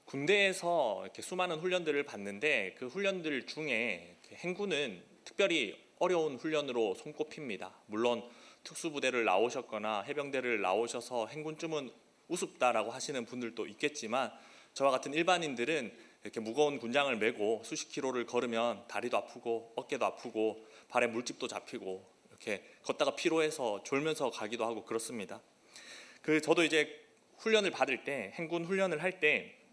군대에서 이렇게 수많은 훈련들을 받는데 그 훈련들 중에 행군은 특별히 어려운 훈련으로 손꼽힙니다. 물론 특수부대를 나오셨거나 해병대를 나오셔서 행군쯤은 우습다라고 하시는 분들도 있겠지만 저와 같은 일반인들은 이렇게 무거운 군장을 메고 수십 킬로를 걸으면 다리도 아프고 어깨도 아프고 발에 물집도 잡히고 이렇게 걷다가 피로해서 졸면서 가기도 하고 그렇습니다. 저도 이제 훈련을 받을 때, 행군 훈련을 할 때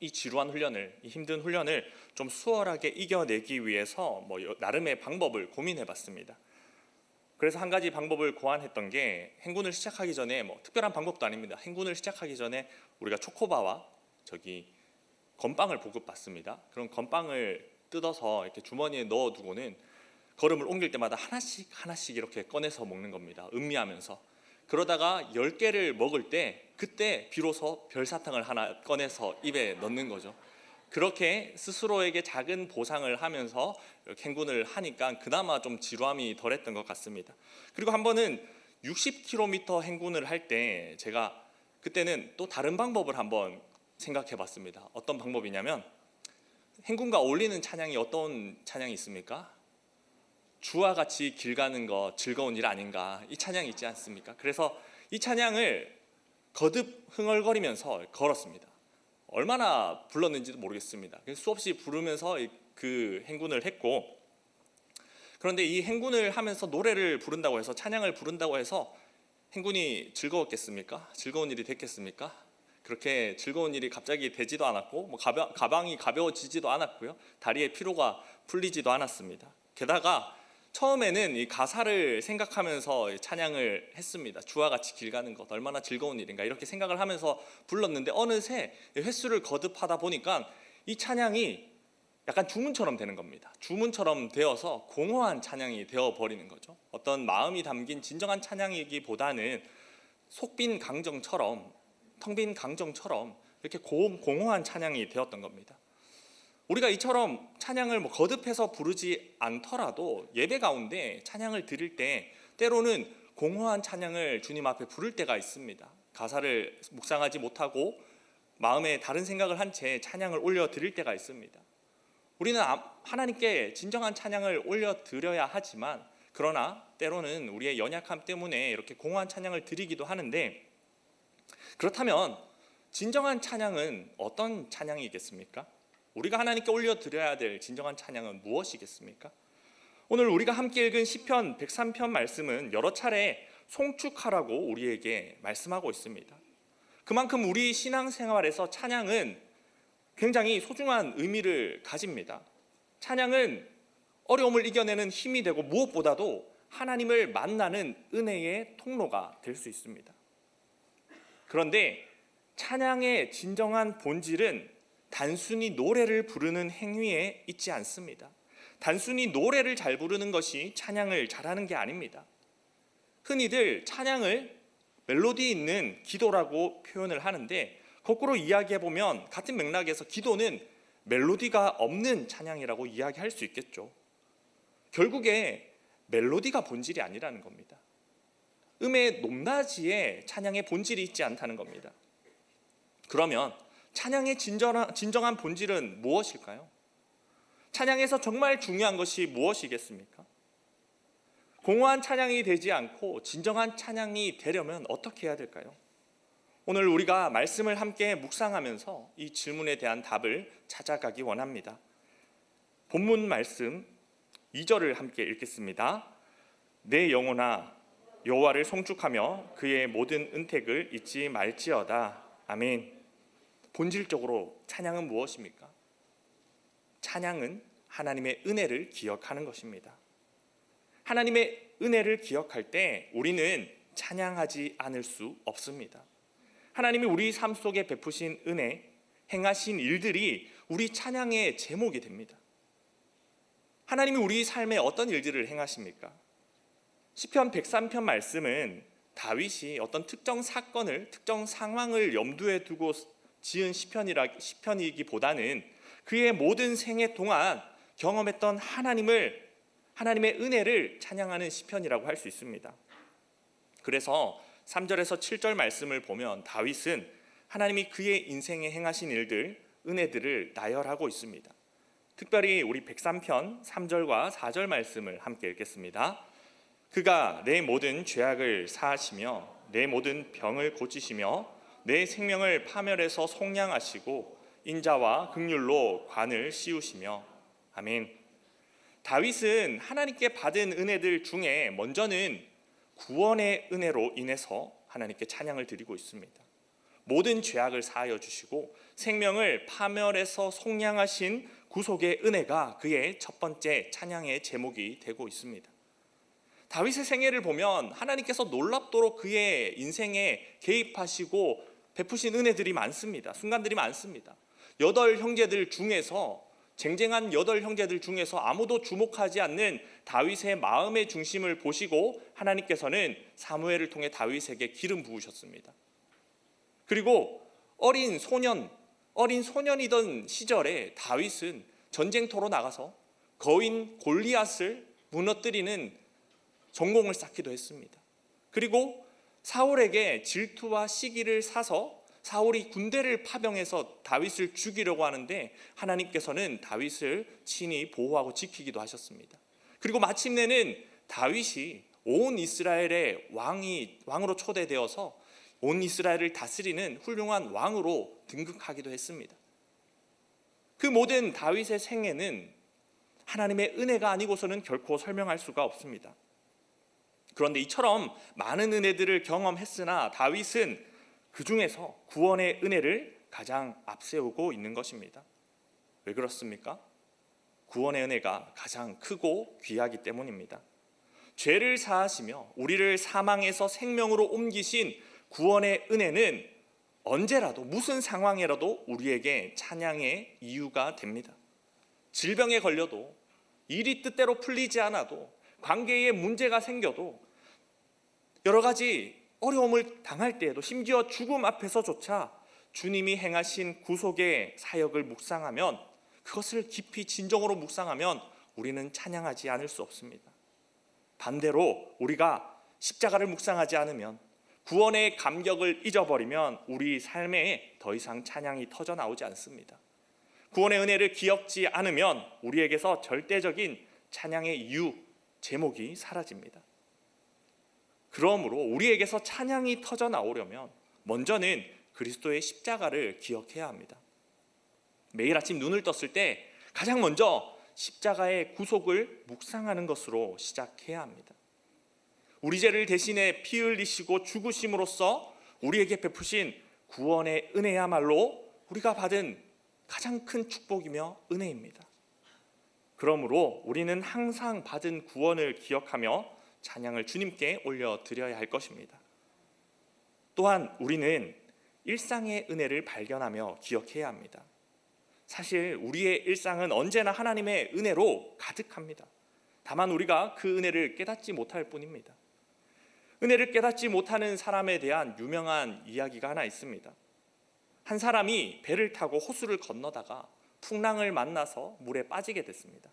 이 지루한 훈련을, 이 힘든 훈련을 좀 수월하게 이겨내기 위해서 나름의 방법을 고민해봤습니다. 그래서 한 가지 방법을 고안했던 게, 행군을 시작하기 전에 특별한 방법도 아닙니다. 행군을 시작하기 전에 우리가 초코바와 건빵을 보급받습니다. 그런 건빵을 뜯어서 이렇게 주머니에 넣어두고는 걸음을 옮길 때마다 하나씩 이렇게 꺼내서 먹는 겁니다. 음미하면서. 그러다가 10개를 먹을 때 그때 비로소 별사탕을 하나 꺼내서 입에 넣는 거죠. 그렇게 스스로에게 작은 보상을 하면서 행군을 하니까 그나마 좀 지루함이 덜했던 것 같습니다. 그리고 한 번은 60km 행군을 할 때 제가 그때는 또 다른 방법을 한번 생각해 봤습니다. 어떤 방법이냐면, 행군과 어울리는 찬양이 어떤 찬양이 있습니까? 주와 같이 길 가는 거 즐거운 일 아닌가, 이 찬양이 있지 않습니까? 그래서 이 찬양을 거듭 흥얼거리면서 걸었습니다. 얼마나 불렀는지도 모르겠습니다. 수없이 부르면서 그 행군을 했고, 그런데 이 행군을 하면서 노래를 부른다고 해서, 찬양을 부른다고 해서 행군이 즐거웠겠습니까? 즐거운 일이 됐겠습니까? 그렇게 즐거운 일이 갑자기 되지도 않았고 가방이 가벼워지지도 않았고요. 다리에 피로가 풀리지도 않았습니다. 게다가 처음에는 이 가사를 생각하면서 찬양을 했습니다. 주와 같이 길 가는 것 얼마나 즐거운 일인가, 이렇게 생각을 하면서 불렀는데 어느새 횟수를 거듭하다 보니까 이 찬양이 약간 주문처럼 되는 겁니다. 주문처럼 되어서 공허한 찬양이 되어버리는 거죠. 어떤 마음이 담긴 진정한 찬양이기보다는 속빈 강정처럼, 텅빈 강정처럼 이렇게 공허한 찬양이 되었던 겁니다. 우리가 이처럼 찬양을 거듭해서 부르지 않더라도 예배 가운데 찬양을 드릴 때 때로는 공허한 찬양을 주님 앞에 부를 때가 있습니다. 가사를 묵상하지 못하고 마음에 다른 생각을 한 채 찬양을 올려 드릴 때가 있습니다. 우리는 하나님께 진정한 찬양을 올려 드려야 하지만, 그러나 때로는 우리의 연약함 때문에 이렇게 공허한 찬양을 드리기도 하는데, 그렇다면 진정한 찬양은 어떤 찬양이겠습니까? 우리가 하나님께 올려드려야 될 진정한 찬양은 무엇이겠습니까? 오늘 우리가 함께 읽은 시편 103편 말씀은 여러 차례 송축하라고 우리에게 말씀하고 있습니다. 그만큼 우리 신앙생활에서 찬양은 굉장히 소중한 의미를 가집니다. 찬양은 어려움을 이겨내는 힘이 되고 무엇보다도 하나님을 만나는 은혜의 통로가 될 수 있습니다. 그런데 찬양의 진정한 본질은 단순히 노래를 부르는 행위에 있지 않습니다. 단순히 노래를 잘 부르는 것이 찬양을 잘하는 게 아닙니다. 흔히들 찬양을 멜로디 있는 기도라고 표현을 하는데, 거꾸로 이야기해보면 같은 맥락에서 기도는 멜로디가 없는 찬양이라고 이야기할 수 있겠죠. 결국에 멜로디가 본질이 아니라는 겁니다. 음의 높낮이에 찬양의 본질이 있지 않다는 겁니다. 그러면 찬양의 진정한 본질은 무엇일까요? 찬양에서 정말 중요한 것이 무엇이겠습니까? 공허한 찬양이 되지 않고 진정한 찬양이 되려면 어떻게 해야 될까요? 오늘 우리가 말씀을 함께 묵상하면서 이 질문에 대한 답을 찾아가기 원합니다. 본문 말씀 2절을 함께 읽겠습니다. 내 영혼아 여호와를 송축하며 그의 모든 은택을 잊지 말지어다. 아멘. 본질적으로 찬양은 무엇입니까? 찬양은 하나님의 은혜를 기억하는 것입니다. 하나님의 은혜를 기억할 때 우리는 찬양하지 않을 수 없습니다. 하나님이 우리 삶 속에 베푸신 은혜, 행하신 일들이 우리 찬양의 제목이 됩니다. 하나님이 우리 삶에 어떤 일들을 행하십니까? 시편 103편 말씀은 다윗이 어떤 특정 사건을, 특정 상황을 염두에 두고 지은 시편이기보다는 그의 모든 생애 동안 경험했던 하나님의 은혜를 찬양하는 시편이라고 할 수 있습니다. 그래서 3절에서 7절 말씀을 보면 다윗은 하나님이 그의 인생에 행하신 일들, 은혜들을 나열하고 있습니다. 특별히 우리 103편 3절과 4절 말씀을 함께 읽겠습니다. 그가 내 모든 죄악을 사하시며 내 모든 병을 고치시며 내 생명을 파멸해서 속량하시고 인자와 긍휼로 관을 씌우시며. 아멘. 다윗은 하나님께 받은 은혜들 중에 먼저는 구원의 은혜로 인해서 하나님께 찬양을 드리고 있습니다. 모든 죄악을 사하여 주시고 생명을 파멸해서 속량하신 구속의 은혜가 그의 첫 번째 찬양의 제목이 되고 있습니다. 다윗의 생애를 보면 하나님께서 놀랍도록 그의 인생에 개입하시고 베푸신 은혜들이 많습니다. 순간들이 많습니다. 8형제들 중에서, 쟁쟁한 8형제들 중에서 아무도 주목하지 않는 다윗의 마음의 중심을 보시고 하나님께서는 사무엘을 통해 다윗에게 기름 부으셨습니다. 그리고 어린 소년이던 시절에 다윗은 전쟁터로 나가서 거인 골리앗을 무너뜨리는 전공을 쌓기도 했습니다. 그리고 사울에게 질투와 시기를 사서 사울이 군대를 파병해서 다윗을 죽이려고 하는데 하나님께서는 다윗을 친히 보호하고 지키기도 하셨습니다. 그리고 마침내는 다윗이 온 이스라엘의 왕으로 초대되어서 온 이스라엘을 다스리는 훌륭한 왕으로 등극하기도 했습니다. 그 모든 다윗의 생애는 하나님의 은혜가 아니고서는 결코 설명할 수가 없습니다. 그런데 이처럼 많은 은혜들을 경험했으나 다윗은 그 중에서 구원의 은혜를 가장 앞세우고 있는 것입니다. 왜 그렇습니까? 구원의 은혜가 가장 크고 귀하기 때문입니다. 죄를 사하시며 우리를 사망에서 생명으로 옮기신 구원의 은혜는 언제라도 무슨 상황이라도 우리에게 찬양의 이유가 됩니다. 질병에 걸려도, 일이 뜻대로 풀리지 않아도, 관계에 문제가 생겨도, 여러 가지 어려움을 당할 때에도, 심지어 죽음 앞에서조차 주님이 행하신 구속의 사역을 묵상하면, 그것을 깊이 진정으로 묵상하면 우리는 찬양하지 않을 수 없습니다. 반대로 우리가 십자가를 묵상하지 않으면, 구원의 감격을 잊어버리면 우리 삶에 더 이상 찬양이 터져 나오지 않습니다. 구원의 은혜를 기억지 않으면 우리에게서 절대적인 찬양의 이유, 제목이 사라집니다. 그러므로 우리에게서 찬양이 터져 나오려면 먼저는 그리스도의 십자가를 기억해야 합니다. 매일 아침 눈을 떴을 때 가장 먼저 십자가의 구속을 묵상하는 것으로 시작해야 합니다. 우리 죄를 대신에 피 흘리시고 죽으심으로써 우리에게 베푸신 구원의 은혜야말로 우리가 받은 가장 큰 축복이며 은혜입니다. 그러므로 우리는 항상 받은 구원을 기억하며 찬양을 주님께 올려드려야 할 것입니다. 또한 우리는 일상의 은혜를 발견하며 기억해야 합니다. 사실 우리의 일상은 언제나 하나님의 은혜로 가득합니다. 다만 우리가 그 은혜를 깨닫지 못할 뿐입니다. 은혜를 깨닫지 못하는 사람에 대한 유명한 이야기가 하나 있습니다. 한 사람이 배를 타고 호수를 건너다가 풍랑을 만나서 물에 빠지게 됐습니다.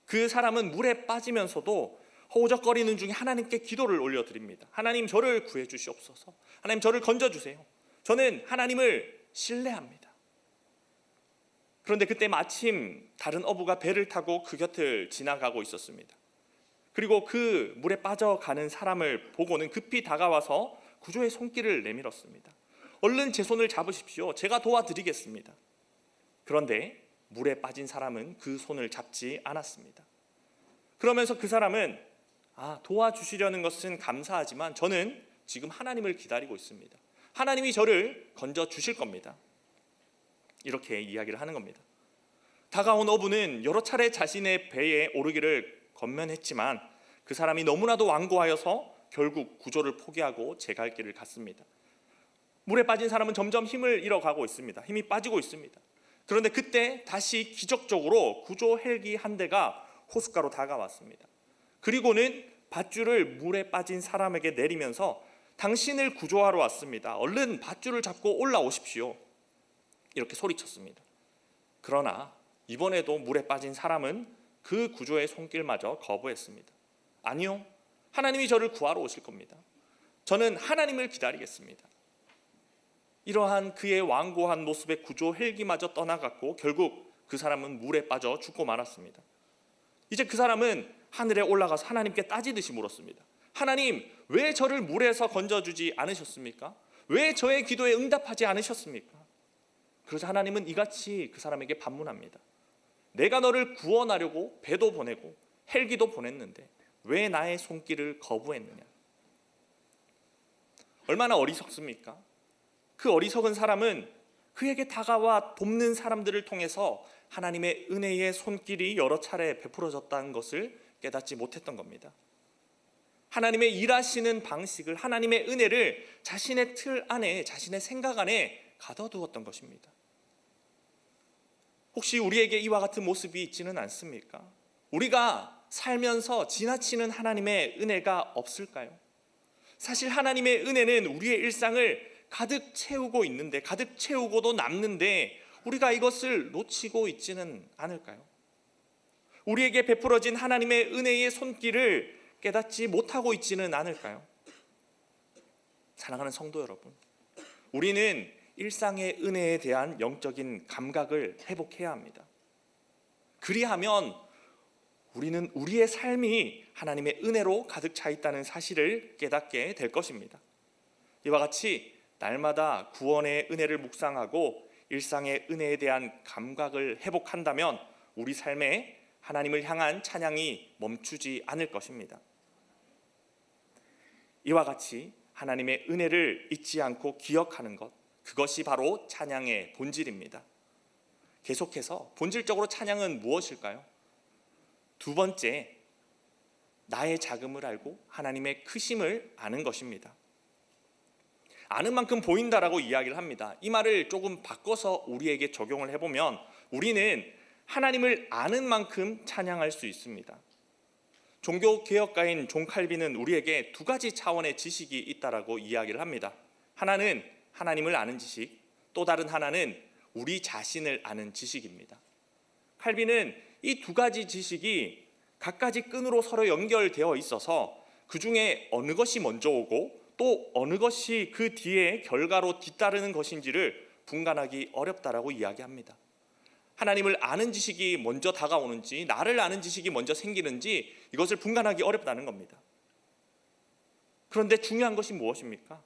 그 사람은 물에 빠지면서도 허우적거리는 중에 하나님께 기도를 올려드립니다. 하나님, 저를 구해 주시옵소서. 하나님, 저를 건져주세요. 저는 하나님을 신뢰합니다. 그런데 그때 마침 다른 어부가 배를 타고 그 곁을 지나가고 있었습니다. 그리고 그 물에 빠져가는 사람을 보고는 급히 다가와서 구조의 손길을 내밀었습니다. 얼른 제 손을 잡으십시오. 제가 도와드리겠습니다. 그런데 물에 빠진 사람은 그 손을 잡지 않았습니다. 그러면서 그 사람은 도와주시려는 것은 감사하지만 저는 지금 하나님을 기다리고 있습니다. 하나님이 저를 건져 주실 겁니다. 이렇게 이야기를 하는 겁니다. 다가온 어부는 여러 차례 자신의 배에 오르기를 건면했지만 그 사람이 너무나도 완고하여서 결국 구조를 포기하고 제 갈 길을 갔습니다. 물에 빠진 사람은 점점 힘을 잃어가고 있습니다. 힘이 빠지고 있습니다. 그런데 그때 다시 기적적으로 구조 헬기 한 대가 호숫가로 다가왔습니다. 그리고는 밧줄을 물에 빠진 사람에게 내리면서 당신을 구조하러 왔습니다. 얼른 밧줄을 잡고 올라오십시오. 이렇게 소리쳤습니다. 그러나 이번에도 물에 빠진 사람은 그 구조의 손길마저 거부했습니다. 아니요, 하나님이 저를 구하러 오실 겁니다. 저는 하나님을 기다리겠습니다. 이러한 그의 완고한 모습의 구조 헬기마저 떠나갔고 결국 그 사람은 물에 빠져 죽고 말았습니다. 이제 그 사람은 하늘에 올라가서 하나님께 따지듯이 물었습니다. 하나님, 왜 저를 물에서 건져주지 않으셨습니까? 왜 저의 기도에 응답하지 않으셨습니까? 그러자 하나님은 이같이 그 사람에게 반문합니다. 내가 너를 구원하려고 배도 보내고 헬기도 보냈는데 왜 나의 손길을 거부했느냐? 얼마나 어리석습니까? 그 어리석은 사람은 그에게 다가와 돕는 사람들을 통해서 하나님의 은혜의 손길이 여러 차례 베풀어졌다는 것을 깨닫지 못했던 겁니다. 하나님의 일하시는 방식을, 하나님의 은혜를 자신의 틀 안에, 자신의 생각 안에 가둬두었던 것입니다. 혹시 우리에게 이와 같은 모습이 있지는 않습니까? 우리가 살면서 지나치는 하나님의 은혜가 없을까요? 사실 하나님의 은혜는 우리의 일상을 가득 채우고 있는데, 가득 채우고도 남는데 우리가 이것을 놓치고 있지는 않을까요? 우리에게 베풀어진 하나님의 은혜의 손길을 깨닫지 못하고 있지는 않을까요? 사랑하는 성도 여러분, 우리는 일상의 은혜에 대한 영적인 감각을 회복해야 합니다. 그리하면 우리는 우리의 삶이 하나님의 은혜로 가득 차 있다는 사실을 깨닫게 될 것입니다. 이와 같이 날마다 구원의 은혜를 묵상하고 일상의 은혜에 대한 감각을 회복한다면 우리 삶에 하나님을 향한 찬양이 멈추지 않을 것입니다. 이와 같이 하나님의 은혜를 잊지 않고 기억하는 것, 그것이 바로 찬양의 본질입니다. 계속해서 본질적으로 찬양은 무엇일까요? 두 번째, 나의 작음을 알고 하나님의 크심을 아는 것입니다. 아는 만큼 보인다라고 이야기를 합니다. 이 말을 조금 바꿔서 우리에게 적용을 해보면 우리는 하나님을 아는 만큼 찬양할 수 있습니다. 종교개혁가인 존 칼빈은 우리에게 두 가지 차원의 지식이 있다라고 이야기를 합니다. 하나는 하나님을 아는 지식, 또 다른 하나는 우리 자신을 아는 지식입니다. 칼빈은 이 두 가지 지식이 각가지 끈으로 서로 연결되어 있어서 그 중에 어느 것이 먼저 오고 또 어느 것이 그 뒤에 결과로 뒤따르는 것인지를 분간하기 어렵다라고 이야기합니다. 하나님을 아는 지식이 먼저 다가오는지, 나를 아는 지식이 먼저 생기는지 이것을 분간하기 어렵다는 겁니다. 그런데 중요한 것이 무엇입니까?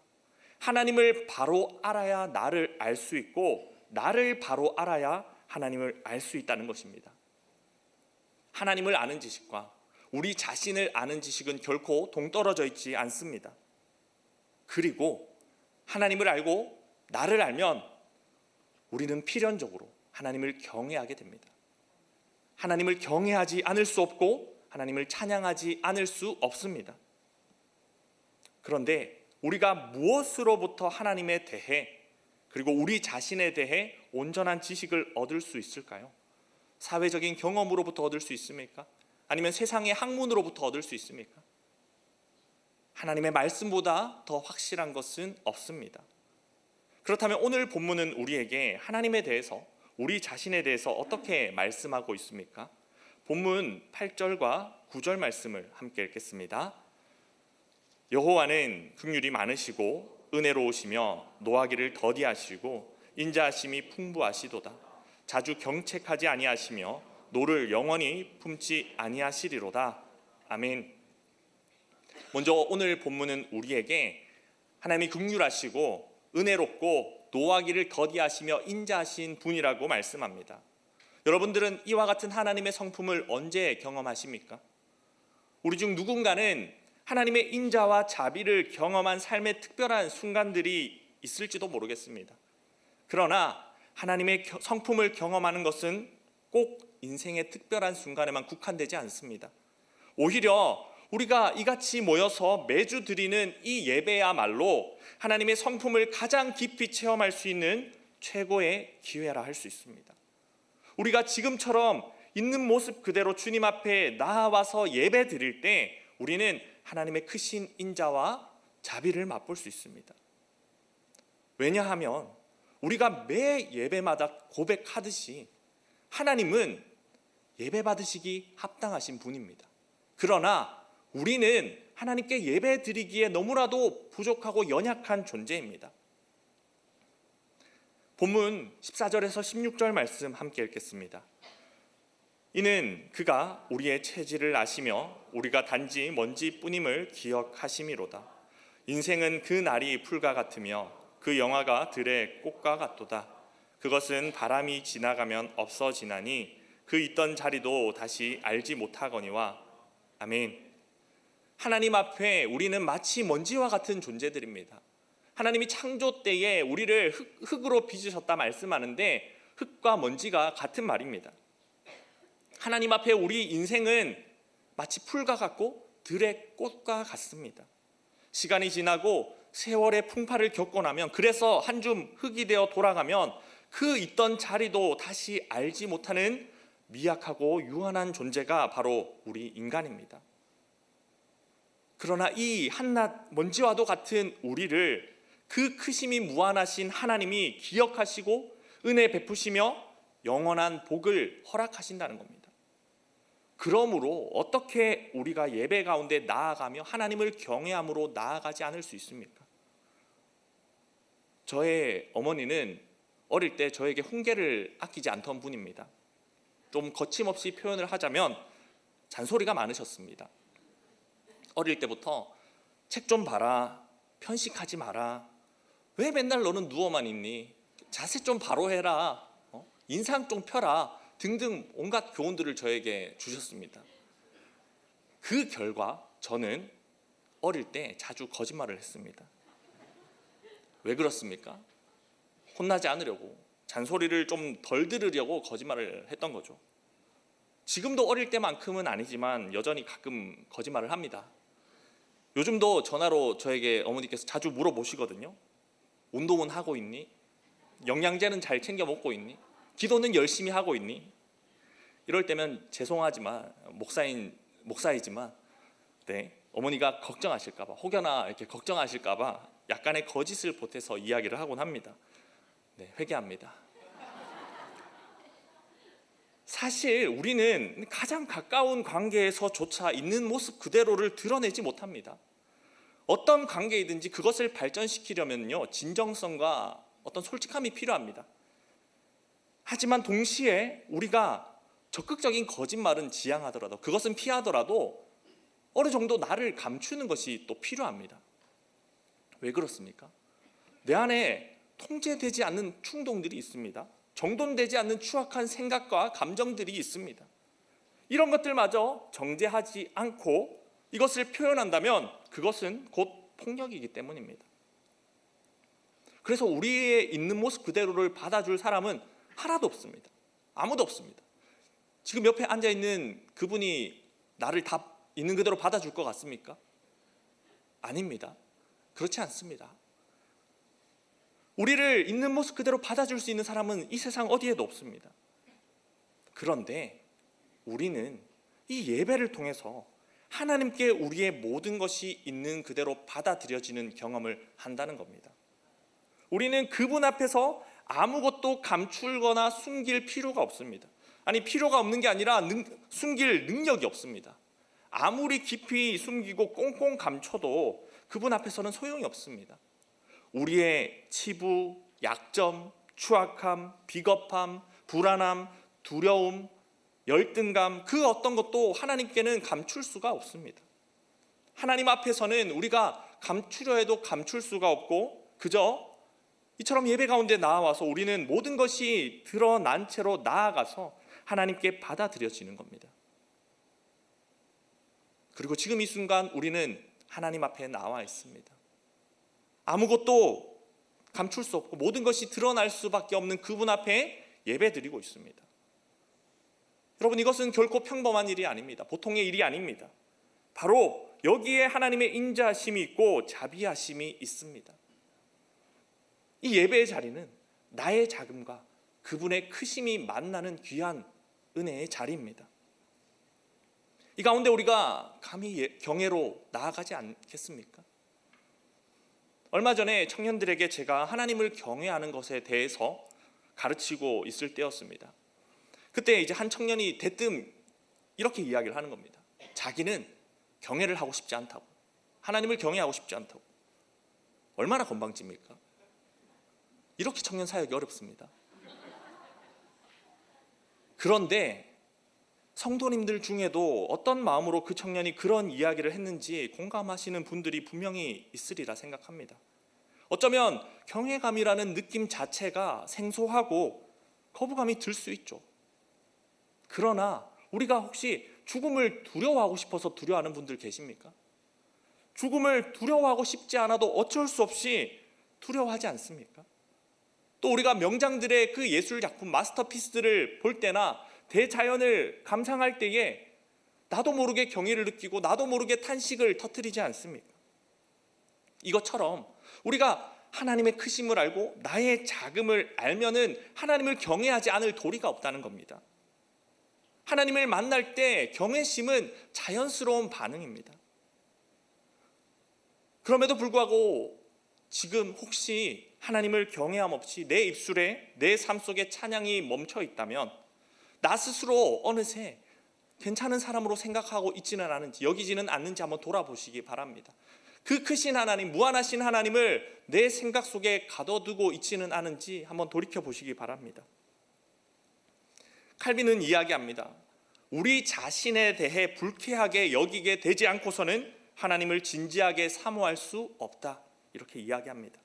하나님을 바로 알아야 나를 알 수 있고, 나를 바로 알아야 하나님을 알 수 있다는 것입니다. 하나님을 아는 지식과 우리 자신을 아는 지식은 결코 동떨어져 있지 않습니다. 그리고 하나님을 알고 나를 알면 우리는 필연적으로 하나님을 경외하게 됩니다. 하나님을 경외하지 않을 수 없고 하나님을 찬양하지 않을 수 없습니다. 그런데 우리가 무엇으로부터 하나님에 대해 그리고 우리 자신에 대해 온전한 지식을 얻을 수 있을까요? 사회적인 경험으로부터 얻을 수 있습니까? 아니면 세상의 학문으로부터 얻을 수 있습니까? 하나님의 말씀보다 더 확실한 것은 없습니다. 그렇다면 오늘 본문은 우리에게 하나님에 대해서, 우리 자신에 대해서 어떻게 말씀하고 있습니까? 본문 8절과 9절 말씀을 함께 읽겠습니다. 여호와는 긍휼이 많으시고 은혜로우시며 노하기를 더디하시고 인자하심이 풍부하시도다. 자주 경책하지 아니하시며 노를 영원히 품지 아니하시리로다. 아멘. 먼저 오늘 본문은 우리에게 하나님이 긍휼하시고 은혜롭고 노하기를 더디하시며 인자하신 분이라고 말씀합니다. 여러분들은 이와 같은 하나님의 성품을 언제 경험하십니까? 우리 중 누군가는 하나님의 인자와 자비를 경험한 삶의 특별한 순간들이 있을지도 모르겠습니다. 그러나 하나님의 성품을 경험하는 것은 꼭 인생의 특별한 순간에만 국한되지 않습니다. 오히려 우리가 이같이 모여서 매주 드리는 이 예배야말로 하나님의 성품을 가장 깊이 체험할 수 있는 최고의 기회라 할 수 있습니다. 우리가 지금처럼 있는 모습 그대로 주님 앞에 나와서 예배 드릴 때 우리는 하나님의 크신 인자와 자비를 맛볼 수 있습니다. 왜냐하면 우리가 매 예배마다 고백하듯이 하나님은 예배 받으시기 합당하신 분입니다. 그러나 우리는 하나님께 예배 드리기에 너무나도 부족하고 연약한 존재입니다. 본문 14절에서 16절 말씀 함께 읽겠습니다. 이는 그가 우리의 체질을 아시며 우리가 단지 먼지뿐임을 기억하심이로다. 인생은 그 날이 풀과 같으며 그 영화가 들의 꽃과 같도다. 그것은 바람이 지나가면 없어지나니 그 있던 자리도 다시 알지 못하거니와. 아멘. 하나님 앞에 우리는 마치 먼지와 같은 존재들입니다. 하나님이 창조 때에 우리를 흙으로 빚으셨다 말씀하는데 흙과 먼지가 같은 말입니다. 하나님 앞에 우리 인생은 마치 풀과 같고 들의 꽃과 같습니다. 시간이 지나고 세월의 풍파를 겪고 나면, 그래서 한 줌 흙이 되어 돌아가면 그 있던 자리도 다시 알지 못하는 미약하고 유한한 존재가 바로 우리 인간입니다. 그러나 이 한낱 먼지와도 같은 우리를 그 크심이 무한하신 하나님이 기억하시고 은혜 베푸시며 영원한 복을 허락하신다는 겁니다. 그러므로 어떻게 우리가 예배 가운데 나아가며 하나님을 경외함으로 나아가지 않을 수 있습니까? 저의 어머니는 어릴 때 저에게 훈계를 아끼지 않던 분입니다. 좀 거침없이 표현을 하자면 잔소리가 많으셨습니다. 어릴 때부터 책 좀 봐라, 편식하지 마라, 왜 맨날 너는 누워만 있니, 자세 좀 바로 해라, 인상 좀 펴라 등등 온갖 교훈들을 저에게 주셨습니다. 그 결과 저는 어릴 때 자주 거짓말을 했습니다. 왜 그렇습니까? 혼나지 않으려고, 잔소리를 좀 덜 들으려고 거짓말을 했던 거죠. 지금도 어릴 때만큼은 아니지만 여전히 가끔 거짓말을 합니다. 요즘도 전화로 저에게 어머니께서 자주 물어보시거든요. 운동은 하고 있니? 영양제는 잘 챙겨 먹고 있니? 기도는 열심히 하고 있니? 이럴 때면 죄송하지만 목사이지만 어머니가 걱정하실까 봐, 혹여나 이렇게 걱정하실까 봐 약간의 거짓을 보태서 이야기를 하곤 합니다. 회개합니다. 사실 우리는 가장 가까운 관계에서조차 있는 모습 그대로를 드러내지 못합니다. 어떤 관계이든지 그것을 발전시키려면요, 진정성과 어떤 솔직함이 필요합니다. 하지만 동시에 우리가 적극적인 거짓말은 지양하더라도, 그것은 피하더라도 어느 정도 나를 감추는 것이 또 필요합니다. 왜 그렇습니까? 내 안에 통제되지 않는 충동들이 있습니다. 정돈되지 않는 추악한 생각과 감정들이 있습니다. 이런 것들마저 정제하지 않고 이것을 표현한다면 그것은 곧 폭력이기 때문입니다. 그래서 우리의 있는 모습 그대로를 받아줄 사람은 하나도 없습니다. 아무도 없습니다. 지금 옆에 앉아있는 그분이 나를 다 있는 그대로 받아줄 것 같습니까? 아닙니다. 그렇지 않습니다. 우리를 있는 모습 그대로 받아줄 수 있는 사람은 이 세상 어디에도 없습니다. 그런데 우리는 이 예배를 통해서 하나님께 우리의 모든 것이 있는 그대로 받아들여지는 경험을 한다는 겁니다. 우리는 그분 앞에서 아무것도 감출거나 숨길 필요가 없습니다. 아니, 필요가 없는 게 아니라 숨길 능력이 없습니다. 아무리 깊이 숨기고 꽁꽁 감춰도 그분 앞에서는 소용이 없습니다. 우리의 치부, 약점, 추악함, 비겁함, 불안함, 두려움, 열등감, 그 어떤 것도 하나님께는 감출 수가 없습니다. 하나님 앞에서는 우리가 감추려 해도 감출 수가 없고, 그저 이처럼 예배 가운데 나와서 우리는 모든 것이 드러난 채로 나아가서 하나님께 받아들여지는 겁니다. 그리고 지금 이 순간 우리는 하나님 앞에 나와 있습니다. 아무것도 감출 수 없고 모든 것이 드러날 수밖에 없는 그분 앞에 예배드리고 있습니다. 여러분, 이것은 결코 평범한 일이 아닙니다. 보통의 일이 아닙니다. 바로 여기에 하나님의 인자하심이 있고 자비하심이 있습니다. 이 예배의 자리는 나의 작음과 그분의 크심이 만나는 귀한 은혜의 자리입니다. 이 가운데 우리가 감히 경외로 나아가지 않겠습니까? 얼마 전에 청년들에게 제가 하나님을 경외하는 것에 대해서 가르치고 있을 때였습니다. 그때 이제 한 청년이 대뜸 이렇게 이야기를 하는 겁니다. 자기는 경외를 하고 싶지 않다고, 하나님을 경외하고 싶지 않다고. 얼마나 건방집니까? 이렇게 청년 사역이 어렵습니다. 그런데 성도님들 중에도 어떤 마음으로 그 청년이 그런 이야기를 했는지 공감하시는 분들이 분명히 있으리라 생각합니다. 어쩌면 경외감이라는 느낌 자체가 생소하고 거부감이 들 수 있죠. 그러나 우리가 혹시 죽음을 두려워하고 싶어서 두려워하는 분들 계십니까? 죽음을 두려워하고 싶지 않아도 어쩔 수 없이 두려워하지 않습니까? 또 우리가 명장들의 그 예술 작품 마스터피스들을 볼 때나 대자연을 감상할 때에 나도 모르게 경의를 느끼고 나도 모르게 탄식을 터뜨리지 않습니까? 이것처럼 우리가 하나님의 크심을 알고 나의 작음을 알면은 하나님을 경외하지 않을 도리가 없다는 겁니다. 하나님을 만날 때 경외심은 자연스러운 반응입니다. 그럼에도 불구하고 지금 혹시 하나님을 경외함 없이 내 입술에 내 삶 속에 찬양이 멈춰 있다면 나 스스로 어느새 괜찮은 사람으로 생각하고 있지는 않은지 여기지는 않는지 한번 돌아보시기 바랍니다. 그 크신 하나님, 무한하신 하나님을 내 생각 속에 가둬두고 있지는 않은지 한번 돌이켜 보시기 바랍니다. 칼빈은 이야기합니다. 우리 자신에 대해 불쾌하게 여기게 되지 않고서는 하나님을 진지하게 사모할 수 없다, 이렇게 이야기합니다.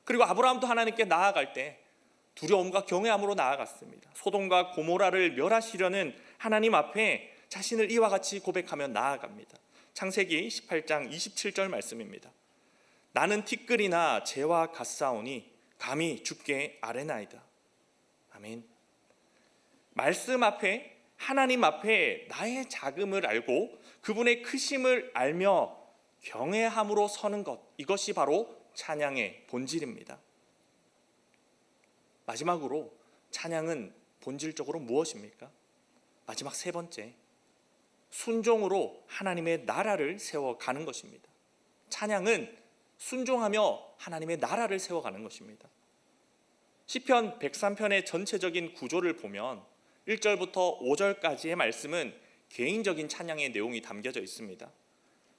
그리고 아브라함도 하나님께 나아갈 때 두려움과 경외함으로 나아갔습니다. 소돔과 고모라를 멸하시려는 하나님 앞에 자신을 이와 같이 고백하며 나아갑니다. 창세기 18장 27절 말씀입니다. 나는 티끌이나 재와 같사오니 감히 주께 아뢰나이다. 아멘. 말씀 앞에, 하나님 앞에 나의 작음을 알고 그분의 크심을 알며 경외함으로 서는 것, 이것이 바로 찬양의 본질입니다. 마지막으로 찬양은 본질적으로 무엇입니까? 마지막 세 번째, 순종으로 하나님의 나라를 세워가는 것입니다. 찬양은 순종하며 하나님의 나라를 세워가는 것입니다. 시편 103편의 전체적인 구조를 보면 1절부터 5절까지의 말씀은 개인적인 찬양의 내용이 담겨져 있습니다.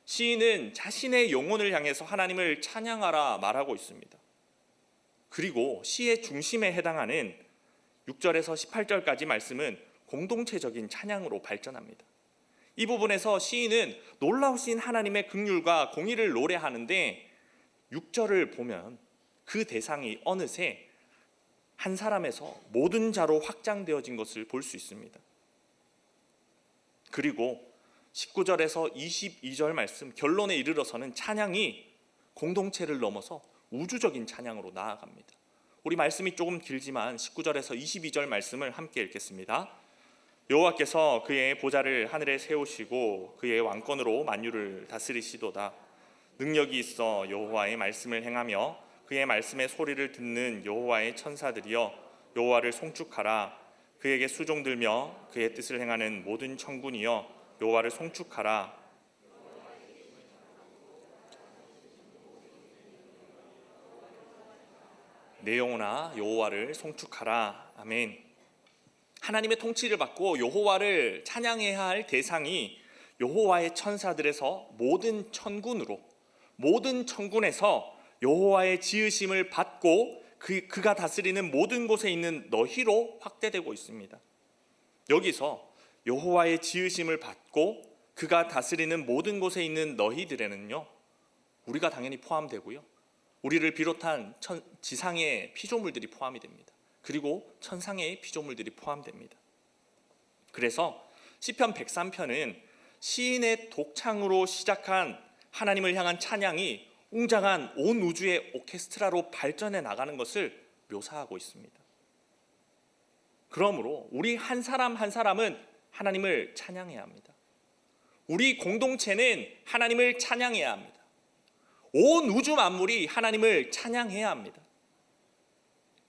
시인은 자신의 영혼을 향해서 하나님을 찬양하라 말하고 있습니다. 그리고 시의 중심에 해당하는 6절에서 18절까지 말씀은 공동체적인 찬양으로 발전합니다. 이 부분에서 시인은 놀라우신 하나님의 긍휼과 공의를 노래하는데 6절을 보면 그 대상이 어느새 한 사람에서 모든 자로 확장되어진 것을 볼 수 있습니다. 그리고 19절에서 22절 말씀 결론에 이르러서는 찬양이 공동체를 넘어서 우주적인 찬양으로 나아갑니다. 우리 말씀이 조금 길지만 19절에서 22절 말씀을 함께 읽겠습니다. 여호와께서 그의 보좌를 하늘에 세우시고 그의 왕권으로 만유를 다스리시도다. 능력이 있어 여호와의 말씀을 행하며 그의 말씀의 소리를 듣는 여호와의 천사들이여 여호와를 송축하라. 그에게 수종들며 그의 뜻을 행하는 모든 천군이여 여호와를 송축하라. 내 영혼아 여호와를 송축하라. 아멘. 하나님의 통치를 받고 여호와를 찬양해야 할 대상이 여호와의 천사들에서 모든 천군으로, 모든 천군에서 여호와의 지으심을 받고 그가 다스리는 모든 곳에 있는 너희로 확대되고 있습니다. 여기서 여호와의 지으심을 받고 그가 다스리는 모든 곳에 있는 너희들에는요, 우리가 당연히 포함되고요, 우리를 비롯한 지상의 피조물들이 포함이 됩니다. 그리고 천상의 피조물들이 포함됩니다. 그래서 시편 103편은 시인의 독창으로 시작한 하나님을 향한 찬양이 웅장한 온 우주의 오케스트라로 발전해 나가는 것을 묘사하고 있습니다. 그러므로 우리 한 사람 한 사람은 하나님을 찬양해야 합니다. 우리 공동체는 하나님을 찬양해야 합니다. 온 우주 만물이 하나님을 찬양해야 합니다.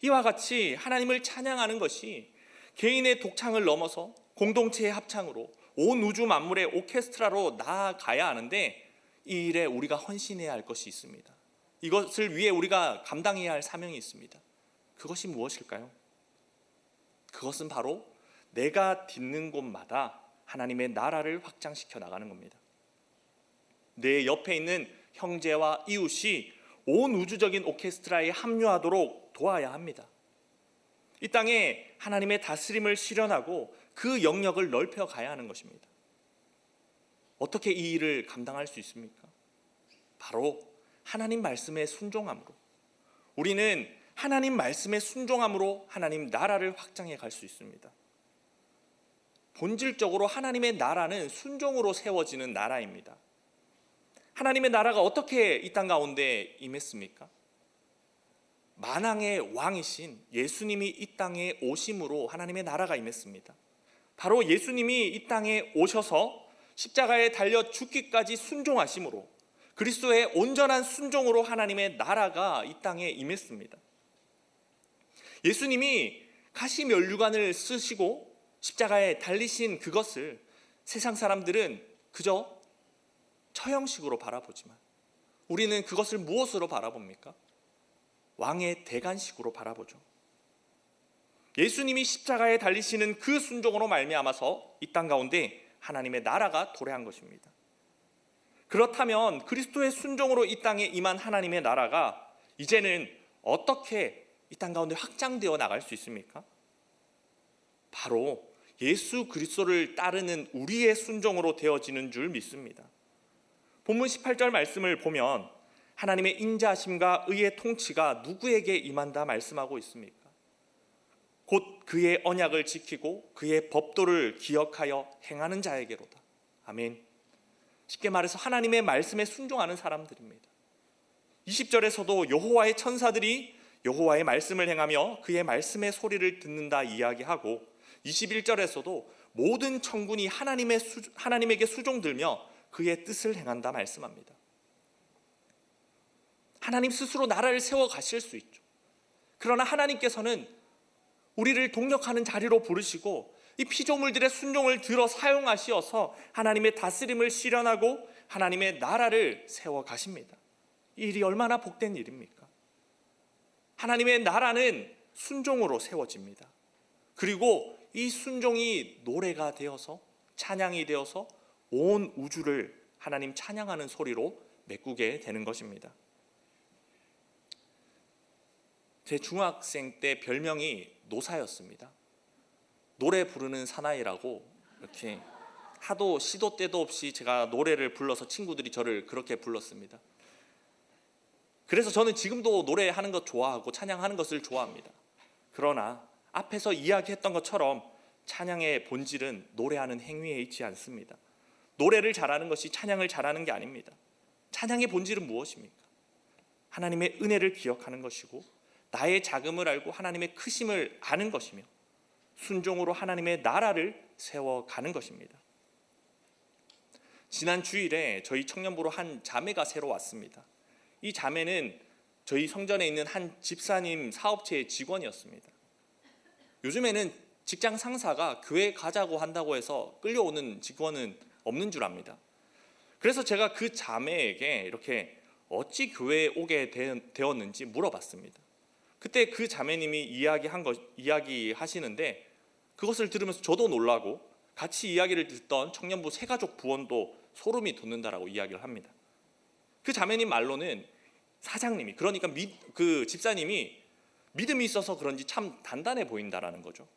이와 같이 하나님을 찬양하는 것이 개인의 독창을 넘어서 공동체의 합창으로 온 우주 만물의 오케스트라로 나아가야 하는데, 이 일에 우리가 헌신해야 할 것이 있습니다. 이것을 위해 우리가 감당해야 할 사명이 있습니다. 그것이 무엇일까요? 그것은 바로 내가 딛는 곳마다 하나님의 나라를 확장시켜 나가는 겁니다. 내 옆에 있는 형제와 이웃이 온 우주적인 오케스트라에 합류하도록 도와야 합니다. 이 땅에 하나님의 다스림을 실현하고 그 영역을 넓혀 가야 하는 것입니다. 어떻게 이 일을 감당할 수 있습니까? 바로 하나님 말씀에 순종함으로. 우리는 하나님 말씀에 순종함으로 하나님 나라를 확장해 갈 수 있습니다. 본질적으로 하나님의 나라는 순종으로 세워지는 나라입니다. 하나님의 나라가 어떻게 이 땅 가운데 임했습니까? 만왕의 왕이신 예수님이 이 땅에 오심으로 하나님의 나라가 임했습니다. 바로 예수님이 이 땅에 오셔서 십자가에 달려 죽기까지 순종하심으로, 그리스도의 온전한 순종으로 하나님의 나라가 이 땅에 임했습니다. 예수님이 가시면류관을 쓰시고 십자가에 달리신 그것을 세상 사람들은 그저 처형식으로 바라보지만 우리는 그것을 무엇으로 바라봅니까? 왕의 대관식으로 바라보죠. 예수님이 십자가에 달리시는 그 순종으로 말미암아서 이 땅 가운데 하나님의 나라가 도래한 것입니다. 그렇다면 그리스도의 순종으로 이 땅에 임한 하나님의 나라가 이제는 어떻게 이 땅 가운데 확장되어 나갈 수 있습니까? 바로 예수 그리스도를 따르는 우리의 순종으로 되어지는 줄 믿습니다. 본문 18절 말씀을 보면 하나님의 인자하심과 의의 통치가 누구에게 임한다 말씀하고 있습니까? 곧 그의 언약을 지키고 그의 법도를 기억하여 행하는 자에게로다. 아멘. 쉽게 말해서 하나님의 말씀에 순종하는 사람들입니다. 20절에서도 여호와의 천사들이 여호와의 말씀을 행하며 그의 말씀의 소리를 듣는다 이야기하고, 21절에서도 모든 천군이 하나님에게 수종들며 그의 뜻을 행한다 말씀합니다. 하나님 스스로 나라를 세워 가실 수 있죠. 그러나 하나님께서는 우리를 동력하는 자리로 부르시고 이 피조물들의 순종을 들어 사용하시어서 하나님의 다스림을 실현하고 하나님의 나라를 세워 가십니다. 이 일이 얼마나 복된 일입니까? 하나님의 나라는 순종으로 세워집니다. 그리고 이 순종이 노래가 되어서, 찬양이 되어서 온 우주를 하나님 찬양하는 소리로 메꾸게 되는 것입니다. 제 중학생 때 별명이 노사였습니다. 노래 부르는 사나이라고, 이렇게 하도 시도 때도 없이 제가 노래를 불러서 친구들이 저를 그렇게 불렀습니다. 그래서 저는 지금도 노래하는 것 좋아하고 찬양하는 것을 좋아합니다. 그러나 앞에서 이야기했던 것처럼 찬양의 본질은 노래하는 행위에 있지 않습니다. 노래를 잘하는 것이 찬양을 잘하는 게 아닙니다. 찬양의 본질은 무엇입니까? 하나님의 은혜를 기억하는 것이고 나의 작음을 알고 하나님의 크심을 아는 것이며 순종으로 하나님의 나라를 세워가는 것입니다. 지난 주일에 저희 청년부로 한 자매가 새로 왔습니다. 이 자매는 저희 성전에 있는 한 집사님 사업체의 직원이었습니다. 요즘에는 직장 상사가 교회 가자고 한다고 해서 끌려오는 직원은 없는 줄 압니다. 그래서 제가 그 자매에게 이렇게 어찌 교회에 오게 되었는지 물어봤습니다. 그때 그 자매님이 이야기하시는데 그것을 들으면서 저도 놀라고 같이 이야기를 듣던 청년부 새가족 부원도 소름이 돋는다라고 이야기를 합니다. 그 자매님 말로는 사장님이, 그러니까 그 집사님이 믿음이 있어서 그런지 참 단단해 보인다라는 거죠.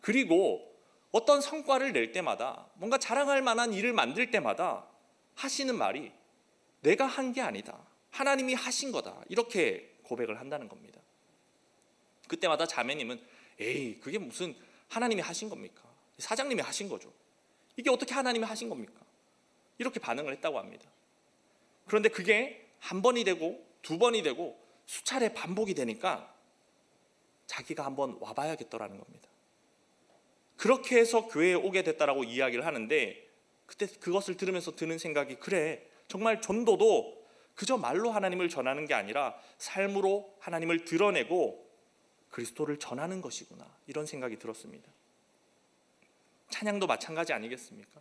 그리고 어떤 성과를 낼 때마다, 뭔가 자랑할 만한 일을 만들 때마다 하시는 말이 내가 한 게 아니다, 하나님이 하신 거다, 이렇게 고백을 한다는 겁니다. 그때마다 자매님은 에이, 그게 무슨 하나님이 하신 겁니까? 사장님이 하신 거죠. 이게 어떻게 하나님이 하신 겁니까? 이렇게 반응을 했다고 합니다. 그런데 그게 한 번이 되고 두 번이 되고 수차례 반복이 되니까 자기가 한번 와봐야겠더라는 겁니다. 그렇게 해서 교회에 오게 됐다라고 이야기를 하는데, 그때 그것을 들으면서 드는 생각이, 그래, 정말 전도도 그저 말로 하나님을 전하는 게 아니라 삶으로 하나님을 드러내고 그리스도를 전하는 것이구나, 이런 생각이 들었습니다. 찬양도 마찬가지 아니겠습니까?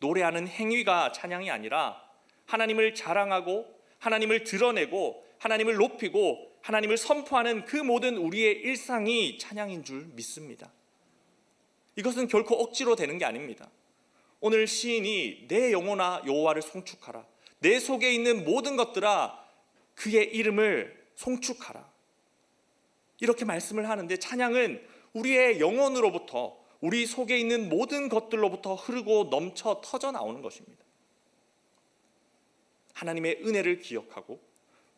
노래하는 행위가 찬양이 아니라 하나님을 자랑하고 하나님을 드러내고 하나님을 높이고 하나님을 선포하는 그 모든 우리의 일상이 찬양인 줄 믿습니다. 이것은 결코 억지로 되는 게 아닙니다. 오늘 시인이 내 영혼아 여호와를 송축하라, 내 속에 있는 모든 것들아 그의 이름을 송축하라. 이렇게 말씀을 하는데, 찬양은 우리의 영혼으로부터, 우리 속에 있는 모든 것들로부터 흐르고 넘쳐 터져 나오는 것입니다. 하나님의 은혜를 기억하고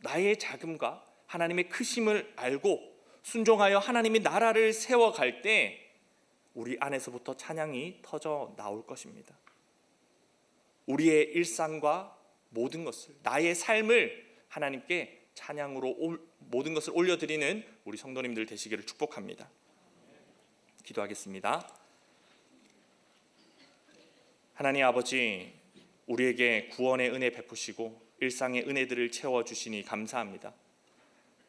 나의 작음과 하나님의 크심을 알고 순종하여 하나님의 나라를 세워갈 때 우리 안에서부터 찬양이 터져 나올 것입니다. 우리의 일상과 모든 것을, 나의 삶을 하나님께 찬양으로 모든 것을 올려드리는 우리 성도님들 되시기를 축복합니다. 기도하겠습니다. 하나님 아버지, 우리에게 구원의 은혜 베푸시고 일상의 은혜들을 채워주시니 감사합니다.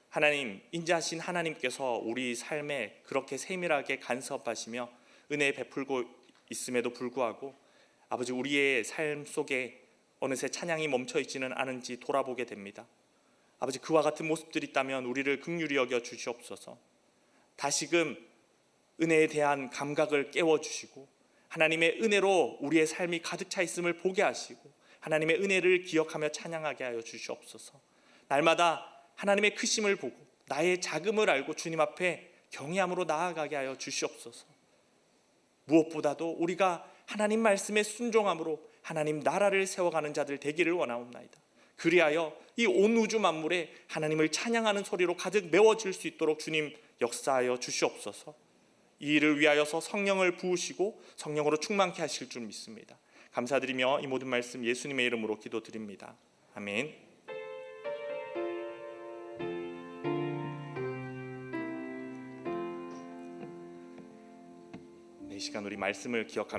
하나님, 인자하신 하나님께서 우리 삶에 그렇게 세밀하게 간섭하시며 은혜 베풀고 있음에도 불구하고 아버지, 우리의 삶 속에 어느새 찬양이 멈춰있지는 않은지 돌아보게 됩니다. 아버지, 그와 같은 모습들이 있다면 우리를 긍휼히 여겨 주시옵소서. 다시금 은혜에 대한 감각을 깨워주시고 하나님의 은혜로 우리의 삶이 가득 차 있음을 보게 하시고 하나님의 은혜를 기억하며 찬양하게 하여 주시옵소서. 날마다 하나님의 크심을 보고 나의 작음을 알고 주님 앞에 경외함으로 나아가게 하여 주시옵소서. 무엇보다도 우리가 하나님 말씀에 순종함으로 하나님 나라를 세워가는 자들 되기를 원하옵나이다. 그리하여 이 온 우주 만물에 하나님을 찬양하는 소리로 가득 메워질 수 있도록 주님 역사하여 주시옵소서. 이 일을 위하여서 성령을 부으시고 성령으로 충만케 하실 줄 믿습니다. 감사드리며 이 모든 말씀 예수님의 이름으로 기도드립니다. 아멘. 이 시간 우리 말씀을 기억하며